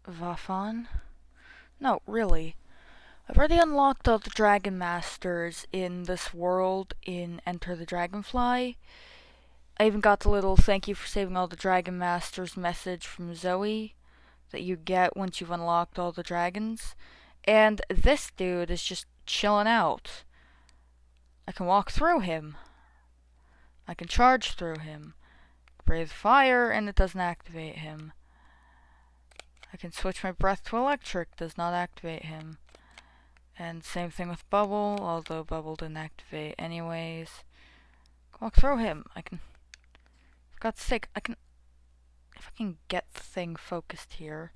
Vafon? No, really. I've already unlocked all the Dragon Masters in this world in Enter the Dragonfly. I even got the little thank you for saving all the Dragon Masters message from Zoe that you get once you've unlocked all the dragons. And this dude is just chilling out. I can walk through him. I can charge through him. Breathe fire and it doesn't activate him. I can switch my breath to electric, does not activate him. And same thing with Bubble, although Bubble didn't activate anyways. Walk through him. I can... For God's sake, I can... If I can get the thing focused here.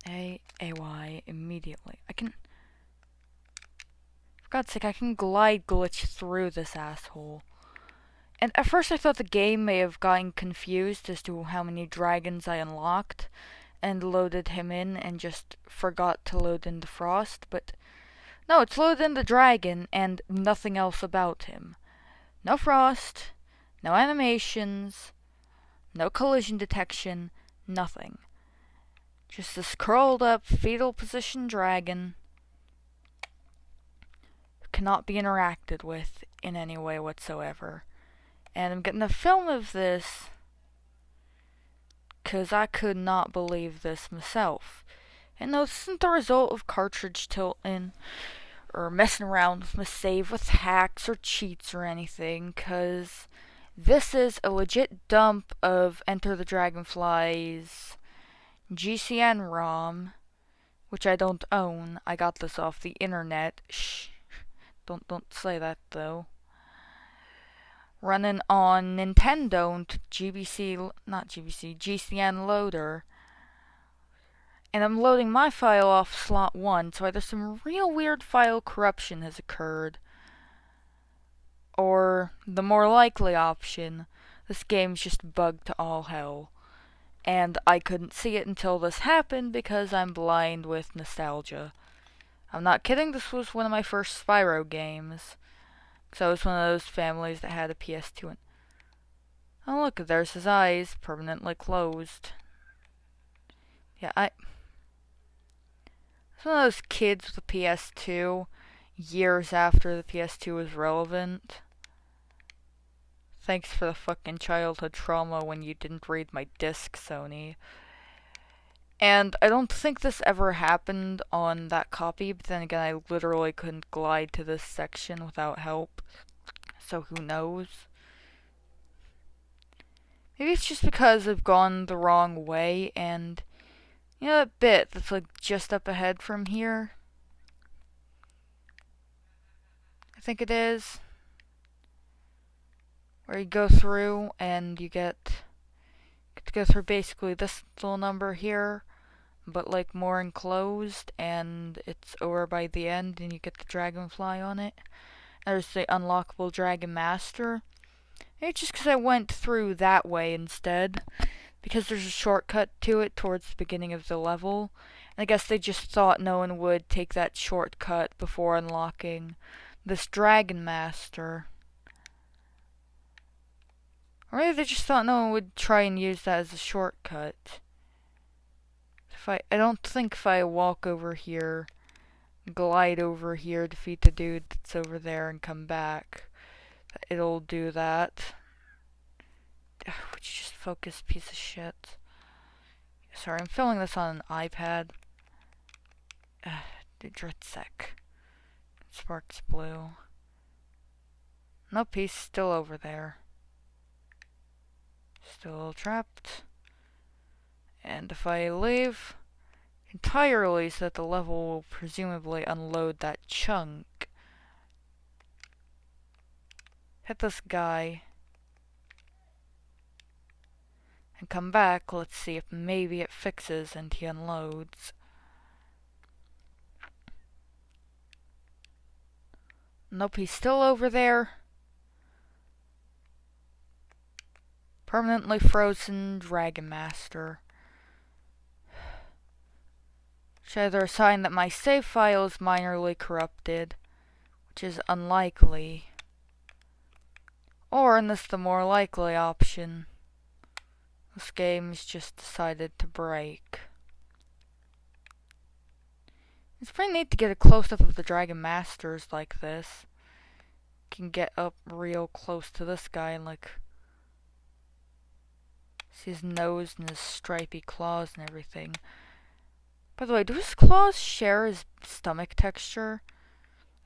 A-Y, immediately. I can... For God's sake, I can glide glitch through this asshole. And at first I thought the game may have gotten confused as to how many dragons I unlocked and loaded him in and just forgot to load in the Frost, but no, it's loaded in the dragon and nothing else about him. No Frost, no animations, no collision detection, nothing. Just this curled up, fetal position dragon who cannot be interacted with in any way whatsoever. And I'm getting a film of this because I could not believe this myself. And no, this isn't the result of cartridge tilting or messing around with my save with hacks or cheats or anything, because this is a legit dump of Enter the Dragonfly's GCN ROM, which I don't own. I got this off the internet. Shh. Don't say that though. Running on Nintendo GCN loader. And I'm loading my file off slot 1, so either some real weird file corruption has occurred, or the more likely option, this game's just bugged to all hell. And I couldn't see it until this happened because I'm blind with nostalgia. I'm not kidding, this was one of my first Spyro games. So I was one of those families that had a PS2 and... Oh look, there's his eyes, permanently closed. Yeah, I was one of those kids with a PS2, years after the PS2 was relevant. Thanks for the fucking childhood trauma when you didn't read my disc, Sony. And I don't think this ever happened on that copy, but then again, I literally couldn't glide to this section without help. So who knows? Maybe it's just because I've gone the wrong way, and you know that bit that's like just up ahead from here? I think it is. Where you go through and you get to go through basically this little number here, but like more enclosed, and it's over by the end and you get the Dragonfly on it. There's the unlockable Dragon Master. Maybe it's just because I went through that way instead, because there's a shortcut to it towards the beginning of the level. And I guess they just thought no one would take that shortcut before unlocking this Dragon Master. Or maybe they just thought no one would try and use that as a shortcut. I don't think if I walk over here, glide over here, defeat the dude that's over there, and come back, it'll do that. Would you just focus, piece of shit? Sorry, I'm filming this on an iPad. Dritsec. Sparks blue. Nope, he's still over there. Still trapped. And if I leave entirely so that the level will presumably unload that chunk, hit this guy, and come back, let's see if maybe it fixes and he unloads. Nope, he's still over there. Permanently frozen Dragon Master. Which either a sign that my save file is minorly corrupted, which is unlikely, or, and this is the more likely option, This game's just decided to break. It's pretty neat to get a close-up of the Dragon Masters like this. Can get up real close to this guy and like see his nose and his stripy claws and everything. By the way, do his claws share his stomach texture?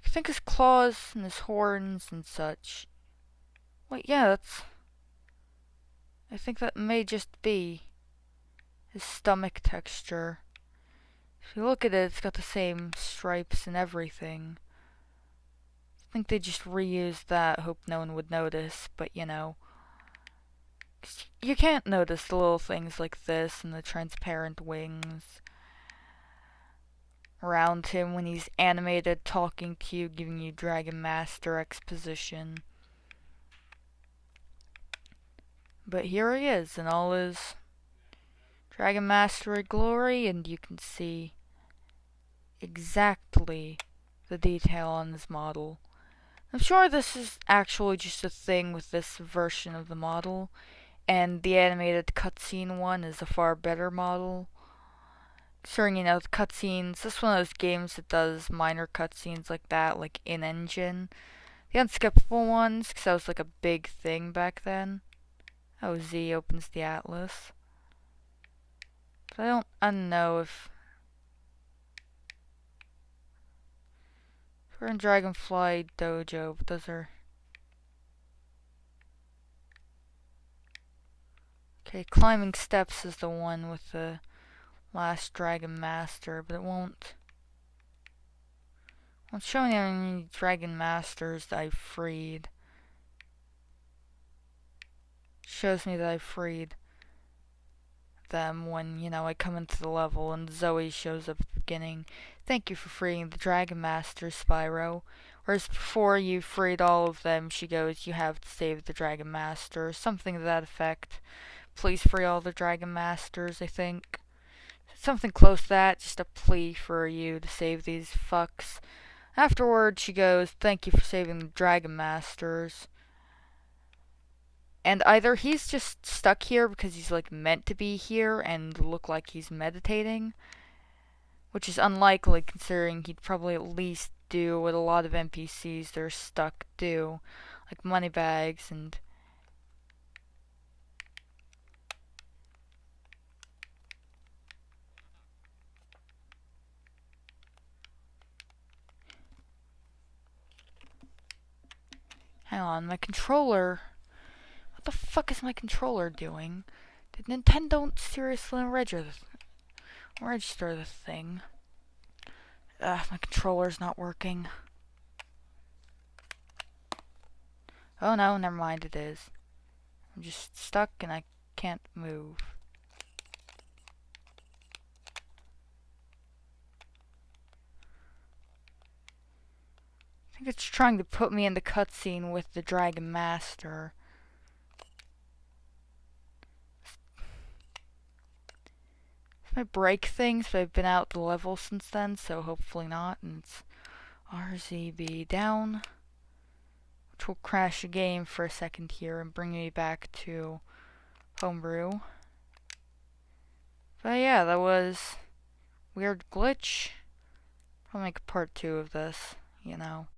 I think his claws and his horns and such. Wait, yeah, I think that may just be his stomach texture. If you look at it, it's got the same stripes and everything. I think they just reused that, hope no one would notice, but you know. You can't notice the little things like this and the transparent wings around him when he's animated, talking to you, giving you Dragon Master exposition. But here he is in all his Dragon Mastery glory, and you can see exactly the detail on his model. I'm sure this is actually just a thing with this version of the model, and the animated cutscene one is a far better model. Considering, you know, the cutscenes, this is one of those games that does minor cutscenes like that, like in-engine. The unskippable ones, because that was like a big thing back then. Oh, Z opens the atlas. But I don't know if we're in Dragonfly Dojo, but those are... Okay, climbing steps is the one with the last Dragon Master, but it won't show me how many Dragon Masters that I've freed. It shows me that I've freed them when, you know, I come into the level and Zoe shows up at the beginning. Thank you for freeing the Dragon Master, Spyro. Whereas before you freed all of them, she goes, you have to save the Dragon Master, something to that effect. Please free all the Dragon Masters, I think. Something close to that, just a plea for you to save these fucks. Afterwards, she goes, thank you for saving the Dragon Masters. And either he's just stuck here because he's like meant to be here and look like he's meditating, which is unlikely considering he'd probably at least do what a lot of NPCs that are stuck do, like Moneybags and... Hang on, my controller... What the fuck is my controller doing? Did Nintendo seriously register the thing? My controller's not working. Oh no, never mind, it is. I'm just stuck and I can't move. I think it's trying to put me in the cutscene with the Dragon Master. This might break things, but I've been out the level since then, so hopefully not. And it's RZB down, which will crash the game for a second here and bring me back to Homebrew. But yeah, that was weird glitch. I'll make a part 2 of this, you know.